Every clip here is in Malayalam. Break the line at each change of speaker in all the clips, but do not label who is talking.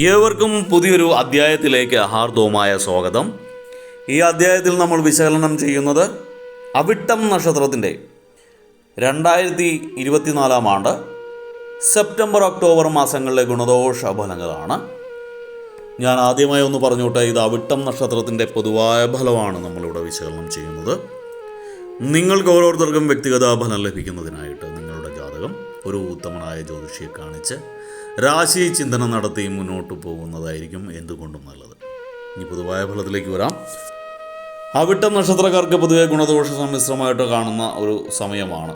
ഏവർക്കും പുതിയൊരു അധ്യായത്തിലേക്ക് ഹാർദവമായ സ്വാഗതം. ഈ അധ്യായത്തിൽ നമ്മൾ വിശകലനം ചെയ്യുന്നത് അവിട്ടം നക്ഷത്രത്തിൻ്റെ 2024 ആണ്ട് സെപ്റ്റംബർ ഒക്ടോബർ മാസങ്ങളിലെ ഗുണദോഷ ഫലങ്ങളാണ്. ഞാൻ ആദ്യമായി ഒന്ന് പറഞ്ഞോട്ടെ, ഇത് അവിട്ടം നക്ഷത്രത്തിൻ്റെ പൊതുവായ ഫലമാണ് നമ്മളിവിടെ വിശകലനം ചെയ്യുന്നത്. നിങ്ങൾക്ക് ഓരോരുത്തർക്കും വ്യക്തിഗത ഫലം ലഭിക്കുന്നതിനായിട്ട് നിങ്ങളുടെ ജാതകം ഒരു ഉത്തമനായ ജ്യോതിഷിയെ കാണിച്ച് രാശി ചിന്തനം നടത്തി മുന്നോട്ട് പോകുന്നതായിരിക്കും എന്തുകൊണ്ടും നല്ലത്. ഇനി പൊതുവായ ഫലത്തിലേക്ക് വരാം. അവിട്ടം നക്ഷത്രക്കാർക്ക് പൊതുവെ ഗുണദോഷ സമ്മിശ്രമായിട്ട് കാണുന്ന ഒരു സമയമാണ്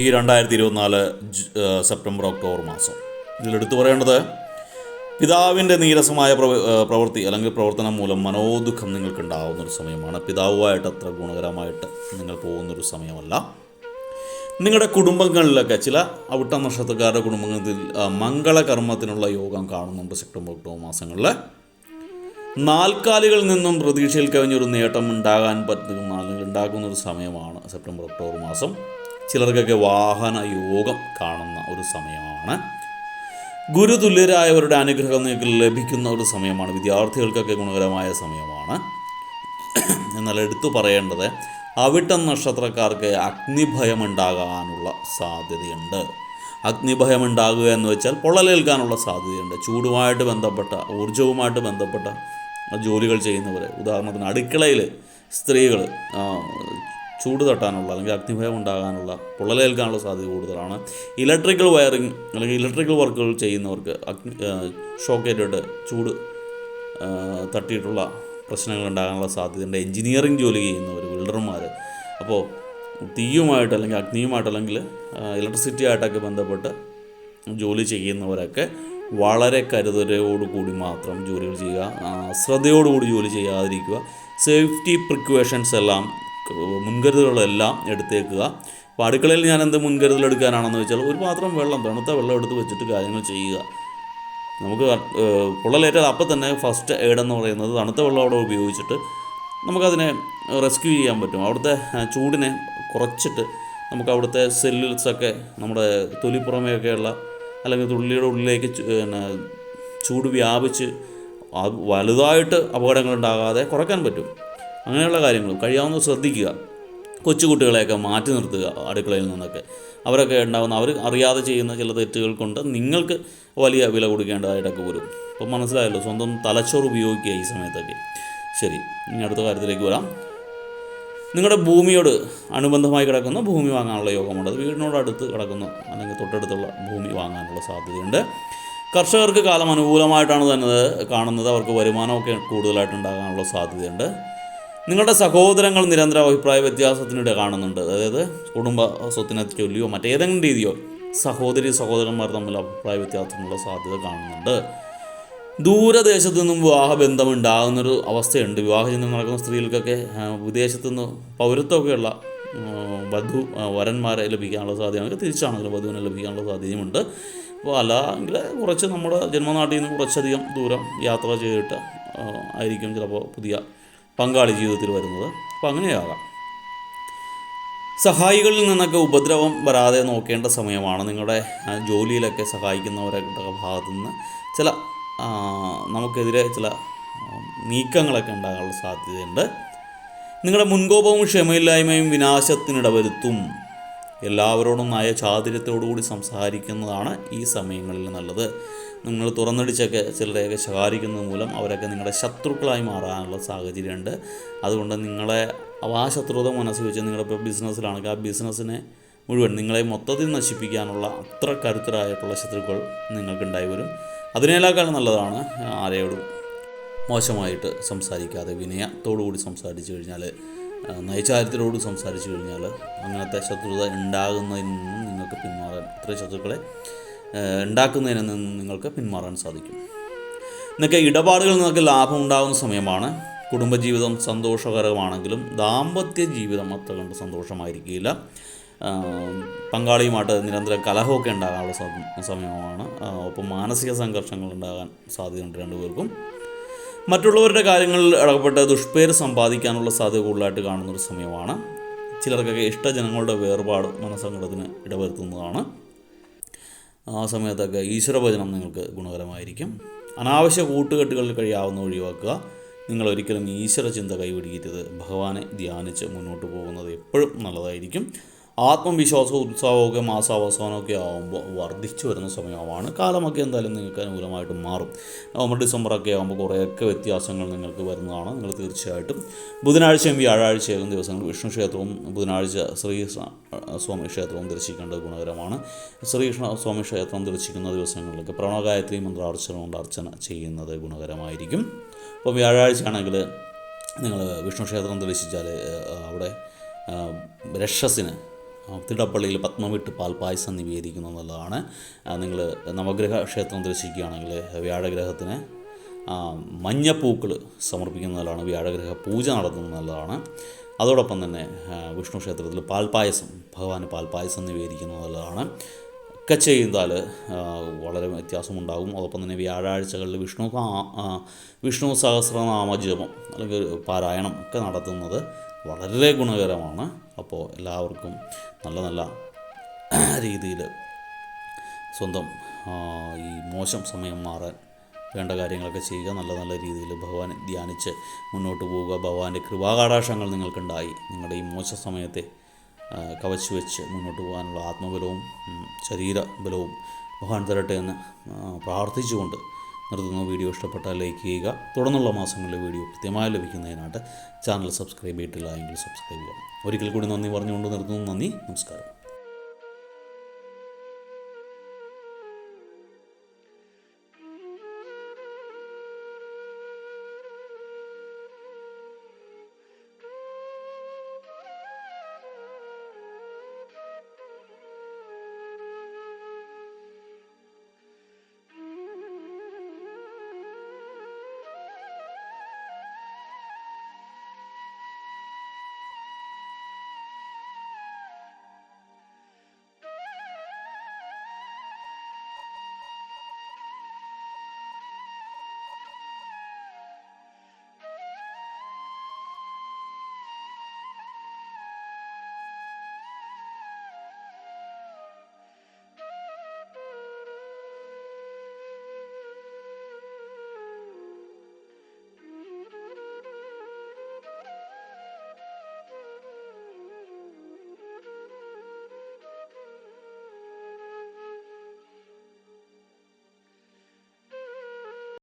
ഈ 2024 സെപ്റ്റംബർ ഒക്ടോബർ മാസം. ഇതിലെടുത്തു പറയേണ്ടത്, പിതാവിൻ്റെ നീരസമായ പ്രവൃത്തി അല്ലെങ്കിൽ പ്രവർത്തനം മൂലം മനോദുഃഖം നിങ്ങൾക്കുണ്ടാകുന്നൊരു സമയമാണ്. പിതാവുമായിട്ട് അത്ര ഗുണകരമായിട്ട് നിങ്ങൾ പോകുന്നൊരു സമയമല്ല. നിങ്ങളുടെ കുടുംബങ്ങളിലൊക്കെ ചില അവിട്ടം നക്ഷത്രക്കാരുടെ കുടുംബങ്ങളിൽ മംഗളകർമ്മത്തിനുള്ള യോഗം കാണുന്നുണ്ട് സെപ്റ്റംബർ ഒക്ടോബർ മാസങ്ങളിൽ. നാൽക്കാലികളിൽ നിന്നും പ്രതീക്ഷയിൽ കവിഞ്ഞൊരു നേട്ടം ഉണ്ടാകാൻ പറ്റുന്ന അല്ലെങ്കിൽ ഉണ്ടാക്കുന്നൊരു സമയമാണ് സെപ്റ്റംബർ ഒക്ടോബർ മാസം. ചിലർക്കൊക്കെ വാഹന യോഗം കാണുന്ന ഒരു സമയമാണ്. ഗുരുതുല്യരായവരുടെ അനുഗ്രഹം നിങ്ങൾക്ക് ലഭിക്കുന്ന ഒരു സമയമാണ്. വിദ്യാർത്ഥികൾക്കൊക്കെ ഗുണകരമായ സമയമാണ്. എന്നാൽ എടുത്തു പറയേണ്ടത്, അവിട്ടം നക്ഷത്രക്കാർക്ക് അഗ്നിഭയം ഉണ്ടാകാനുള്ള സാധ്യതയുണ്ട്. അഗ്നിഭയം ഉണ്ടാകുക എന്ന് വെച്ചാൽ പൊള്ളലേൽക്കാനുള്ള സാധ്യതയുണ്ട്. ചൂടുമായിട്ട് ബന്ധപ്പെട്ട ഊർജവുമായിട്ട് ബന്ധപ്പെട്ട ജോലികൾ ചെയ്യുന്നവർ, ഉദാഹരണത്തിന് അടുക്കളയിൽ സ്ത്രീകൾ ചൂട് തട്ടാനുള്ള അല്ലെങ്കിൽ അഗ്നിഭയം ഉണ്ടാകാനുള്ള പൊള്ളലേൽക്കാനുള്ള സാധ്യത കൂടുതലാണ്. ഇലക്ട്രിക്കൽ വയറിങ് അല്ലെങ്കിൽ ഇലക്ട്രിക്കൽ വർക്കുകൾ ചെയ്യുന്നവർക്ക് ഷോക്കേറ്റിട്ട് ചൂട് തട്ടിയിട്ടുള്ള പ്രശ്നങ്ങൾ ഉണ്ടാകാനുള്ള സാധ്യതയുണ്ട്. എൻജിനീയറിംഗ് ജോലി ചെയ്യുന്നവർ, ബിൽഡർമാർ, അപ്പോൾ തീയുമായിട്ട് അല്ലെങ്കിൽ അഗ്നിയുമായിട്ട് അല്ലെങ്കിൽ ഇലക്ട്രിസിറ്റി ആയിട്ടൊക്കെ ബന്ധപ്പെട്ട് ജോലി ചെയ്യുന്നവരൊക്കെ വളരെ കരുതലോടുകൂടി മാത്രം ജോലികൾ ചെയ്യുക, ശ്രദ്ധയോടുകൂടി ജോലി ചെയ്യാതിരിക്കുക. സേഫ്റ്റി പ്രിക്കോഷൻസ് എല്ലാം, മുൻകരുതലുകളെല്ലാം എടുത്തേക്കുക. അപ്പോൾ അടുക്കളയിൽ ഞാൻ എന്ത് മുൻകരുതൽ എടുക്കാനാണെന്ന് വെച്ചാൽ, ഒരു പാത്രം വെള്ളം, തണുത്ത വെള്ളം എടുത്ത് വെച്ചിട്ട് കാര്യങ്ങൾ ചെയ്യുക. നമുക്ക് പൊള്ളലേറ്റാൽ അപ്പം തന്നെ ഫസ്റ്റ് എയ്ഡ് എന്ന് പറയുന്നത് തണുത്ത വെള്ളം അവിടെ ഉപയോഗിച്ചിട്ട് നമുക്കതിനെ റെസ്ക്യൂ ചെയ്യാൻ പറ്റും. അവിടുത്തെ ചൂടിനെ കുറച്ചിട്ട് നമുക്ക് അവിടുത്തെ സെല്ലുൾസൊക്കെ, നമ്മുടെ തൊലിപ്പുറമേയൊക്കെയുള്ള അല്ലെങ്കിൽ തുള്ളിയുടെ ഉള്ളിലേക്ക് ചൂട് വ്യാപിച്ച് വലുതായിട്ട് അപകടങ്ങളുണ്ടാകാതെ കുറയ്ക്കാൻ പറ്റും. അങ്ങനെയുള്ള കാര്യങ്ങൾ കഴിയാവുന്ന ശ്രദ്ധിക്കുക. കൊച്ചുകുട്ടികളെയൊക്കെ മാറ്റി നിർത്തുക അടുക്കളയിൽ നിന്നൊക്കെ. അവരൊക്കെ ഉണ്ടാകുന്ന, അവർ അറിയാതെ ചെയ്യുന്ന ചില തെറ്റുകൾ കൊണ്ട് നിങ്ങൾക്ക് വലിയ വില കൊടുക്കേണ്ടതായിട്ടൊക്കെ വരും. അപ്പോൾ മനസ്സിലായല്ലോ, സ്വന്തം തലച്ചോറ് ഉപയോഗിക്കുക ഈ സമയത്തൊക്കെ. ശരി, ഇനി അടുത്ത കാര്യത്തിലേക്ക് വരാം. നിങ്ങളുടെ ഭൂമിയോട് അനുബന്ധമായി കിടക്കുന്ന ഭൂമി വാങ്ങാനുള്ള യോഗമുണ്ട്. അത് വീടിനോട് അടുത്ത് കിടക്കുന്ന അല്ലെങ്കിൽ തൊട്ടടുത്തുള്ള ഭൂമി വാങ്ങാനുള്ള സാധ്യതയുണ്ട്. കർഷകർക്ക് കാലം അനുകൂലമായിട്ടാണ് തന്നെ കാണുന്നത്. അവർക്ക് വരുമാനമൊക്കെ കൂടുതലായിട്ടുണ്ടാകാനുള്ള സാധ്യതയുണ്ട്. നിങ്ങളുടെ സഹോദരങ്ങൾ നിരന്തരം അഭിപ്രായ വ്യത്യാസത്തിനിടെ കാണുന്നുണ്ട്. അതായത് കുടുംബ സ്വത്തിനെ ചൊല്ലിയോ മറ്റേതെങ്കിലും രീതിയോ സഹോദരന്മാർ തമ്മിൽ അഭിപ്രായ വ്യത്യാസത്തിനുള്ള സാധ്യത കാണുന്നുണ്ട്. ദൂരദേശത്തു നിന്നും വിവാഹബന്ധം ഉണ്ടാകുന്നൊരു അവസ്ഥയുണ്ട്. വിവാഹചിന്തനം നടക്കുന്ന സ്ത്രീകൾക്കൊക്കെ വിദേശത്തു നിന്ന് പൗരത്വമൊക്കെയുള്ള വരന്മാരെ ലഭിക്കാനുള്ള സാധ്യതയാണ്. തിരിച്ചാണെങ്കിലും വധുവിനെ ലഭിക്കാനുള്ള സാധ്യതയുമുണ്ട്. അപ്പോൾ അല്ലെങ്കിൽ കുറച്ച് നമ്മുടെ ജന്മനാട്ടിൽ നിന്ന് കുറച്ചധികം ദൂരം യാത്ര ചെയ്തിട്ട് ആയിരിക്കും ചിലപ്പോൾ പുതിയ പങ്കാളി ജീവിതത്തിൽ വരുന്നത്. അപ്പോൾ അങ്ങനെയാകാം. സഹായികളിൽ നിന്നൊക്കെ ഉപദ്രവം വരാതെ നോക്കേണ്ട സമയമാണ്. നിങ്ങളുടെ ജോലിയിലൊക്കെ സഹായിക്കുന്നവരുടെ ഭാഗത്തു നിന്ന് ചില നമുക്കെതിരെ ചില നീക്കങ്ങളൊക്കെ ഉണ്ടാകാനുള്ള സാധ്യതയുണ്ട്. നിങ്ങളുടെ മുൻകോപവും ക്ഷമയില്ലായ്മയും വിനാശത്തിനിടവരുത്തും. എല്ലാവരോടും ചാതുര്യത്തോടുകൂടി സംസാരിക്കുന്നതാണ് ഈ സമയങ്ങളിൽ നല്ലത്. നിങ്ങൾ തുറന്നടിച്ചൊക്കെ ചിലരെയൊക്കെ ശകാരിക്കുന്നത് മൂലം അവരൊക്കെ നിങ്ങളുടെ ശത്രുക്കളായി മാറാനുള്ള സാഹചര്യമുണ്ട്. അതുകൊണ്ട് നിങ്ങളെ ആ ശത്രുത മനസ്സിൽ വെച്ച് നിങ്ങളുടെ ബിസിനസ്സിലാണെങ്കിൽ ആ ബിസിനസ്സിനെ മുഴുവൻ നിങ്ങളെ മൊത്തത്തിൽ നശിപ്പിക്കാനുള്ള അത്ര കരുത്തരായിട്ടുള്ള ശത്രുക്കൾ നിങ്ങൾക്കുണ്ടായി വരും. അതിനേക്കാളും നല്ലതാണ് ആരെയോടും മോശമായിട്ട് സംസാരിക്കാതെ വിനയത്തോടുകൂടി സംസാരിച്ചു കഴിഞ്ഞാൽ, നൈചാര്യത്തിലോട് സംസാരിച്ചു കഴിഞ്ഞാൽ അങ്ങനത്തെ ശത്രുത ഉണ്ടാകുന്നതിൽ നിന്നും നിങ്ങൾക്ക് പിന്മാറാൻ, ഇത്രയും ശത്രുക്കളെ ഉണ്ടാക്കുന്നതിൽ നിന്നും നിങ്ങൾക്ക് പിന്മാറാൻ സാധിക്കും. ഇന്നൊക്കെ ഇടപാടുകളിൽ നിന്നൊക്കെ ലാഭം ഉണ്ടാകുന്ന സമയമാണ്. കുടുംബജീവിതം സന്തോഷകരമാണെങ്കിലും ദാമ്പത്യ ജീവിതം അത്ര കണ്ട് സന്തോഷമായിരിക്കില്ല. പങ്കാളിയുമായിട്ട് നിരന്തരം കലഹമൊക്കെ ഉണ്ടാകാനുള്ള സമയമാണ്. ഒപ്പം മാനസിക സംഘർഷങ്ങൾ ഉണ്ടാകാൻ സാധ്യതയുണ്ട് രണ്ടുപേർക്കും. മറ്റുള്ളവരുടെ കാര്യങ്ങളിൽ ഇടപെട്ട് ദുഷ്പേര് സമ്പാദിക്കാനുള്ള സാധ്യത കൂടുതലായിട്ട് കാണുന്നൊരു സമയമാണ്. ചിലർക്കൊക്കെ ഇഷ്ടജനങ്ങളുടെ വേർപാട് മനസ്സങ്കടത്തിന് ഇടവരുത്തുന്നതാണ്. ആ സമയത്തൊക്കെ ഈശ്വരഭജനം നിങ്ങൾക്ക് ഗുണകരമായിരിക്കും. അനാവശ്യ കൂട്ടുകെട്ടുകളിൽ കഴിയാവുന്ന ഒഴിവാക്കുക. നിങ്ങളൊരിക്കലും ഈശ്വര ചിന്ത കൈവിടിക്കരുത്. ഭഗവാനെ ധ്യാനിച്ച് മുന്നോട്ട് പോകുന്നത് എപ്പോഴും നല്ലതായിരിക്കും. ആത്മവിശ്വാസവും ഉത്സാഹമൊക്കെ മാസാവസാനമൊക്കെ ആകുമ്പോൾ വർദ്ധിച്ചു വരുന്ന സമയമാണ്. കാലമൊക്കെ എന്തായാലും നിങ്ങൾക്ക് അനുകൂലമായിട്ട് മാറും. നവംബർ ഡിസംബറൊക്കെ ആകുമ്പോൾ കുറേയൊക്കെ വ്യത്യാസങ്ങൾ നിങ്ങൾക്ക് വരുന്നതാണ്. നിങ്ങൾ തീർച്ചയായിട്ടും ബുധനാഴ്ചയും വ്യാഴാഴ്ചയും ദിവസങ്ങൾ വിഷ്ണു ക്ഷേത്രവും ബുധനാഴ്ച ശ്രീകൃഷ്ണ സ്വാമി ക്ഷേത്രവും ദർശിക്കേണ്ടത് ഗുണകരമാണ്. ശ്രീകൃഷ്ണ സ്വാമി ക്ഷേത്രം ദർശിക്കുന്ന ദിവസങ്ങളിലൊക്കെ പ്രണവഗായത്രി മന്ത്രാർച്ചന കൊണ്ട് അർച്ചന ചെയ്യുന്നത് ഗുണകരമായിരിക്കും. അപ്പോൾ വ്യാഴാഴ്ചയാണെങ്കിൽ നിങ്ങൾ വിഷ്ണു ക്ഷേത്രം ദർശിച്ചാൽ അവിടെ രക്ഷസിന് തിടപ്പള്ളിയിൽ പത്മവിട്ട് പാൽപ്പായസം നിവേദിക്കുന്നത് നല്ലതാണ്. നിങ്ങൾ നവഗ്രഹ ക്ഷേത്രം ദർശിക്കുകയാണെങ്കിൽ വ്യാഴഗ്രഹത്തിന് മഞ്ഞപ്പൂക്കൾ സമർപ്പിക്കുന്നത് നല്ലതാണ്. വ്യാഴഗ്രഹ പൂജ നടത്തുന്നത് നല്ലതാണ്. അതോടൊപ്പം തന്നെ വിഷ്ണു ക്ഷേത്രത്തിൽ പാൽപ്പായസം ഭഗവാന് പാൽപ്പായസം നിവേദിക്കുന്നത് നല്ലതാണ്. ഒക്കെ ചെയ്താൽ വളരെ വ്യത്യാസമുണ്ടാകും. അതോടൊപ്പം തന്നെ വ്യാഴാഴ്ചകളിൽ വിഷ്ണു സഹസ്രനാമ ജപം അല്ലെങ്കിൽ പാരായണം ഒക്കെ നടത്തുന്നത് വളരെ ഗുണകരമാണ്. അപ്പോൾ എല്ലാവർക്കും നല്ല നല്ല രീതിയിൽ സ്വന്തം ഈ മോശം സമയം മാറാൻ വേണ്ട കാര്യങ്ങളൊക്കെ ചെയ്യുക. നല്ല നല്ല രീതിയിൽ ഭഗവാനെ ധ്യാനിച്ച് മുന്നോട്ട് പോവുക. ഭഗവാന്റെ കൃപാകടാക്ഷങ്ങൾ നിങ്ങൾക്കുണ്ടായി നിങ്ങളുടെ ഈ മോശ സമയത്തെ കവച്ചു വെച്ച് മുന്നോട്ട് പോകാനുള്ള ആത്മബലവും ശരീരബലവും ഭഗവാൻ തരട്ടെ എന്ന് പ്രാർത്ഥിച്ചുകൊണ്ട് നിർത്തുന്ന. വീഡിയോ ഇഷ്ടപ്പെട്ടാൽ ലൈക്ക് ചെയ്യുക. തുടർന്നുള്ള മാസങ്ങളിലെ വീഡിയോ കൃത്യമായി ലഭിക്കുന്നതിനായിട്ട് ചാനൽ സബ്സ്ക്രൈബ് ചെയ്തിട്ടില്ല എങ്കിൽ സബ്സ്ക്രൈബ് ചെയ്യുക. ഒരിക്കൽ കൂടി നന്ദി പറഞ്ഞുകൊണ്ട് നിർത്തുന്നു. നന്ദി, നമസ്കാരം.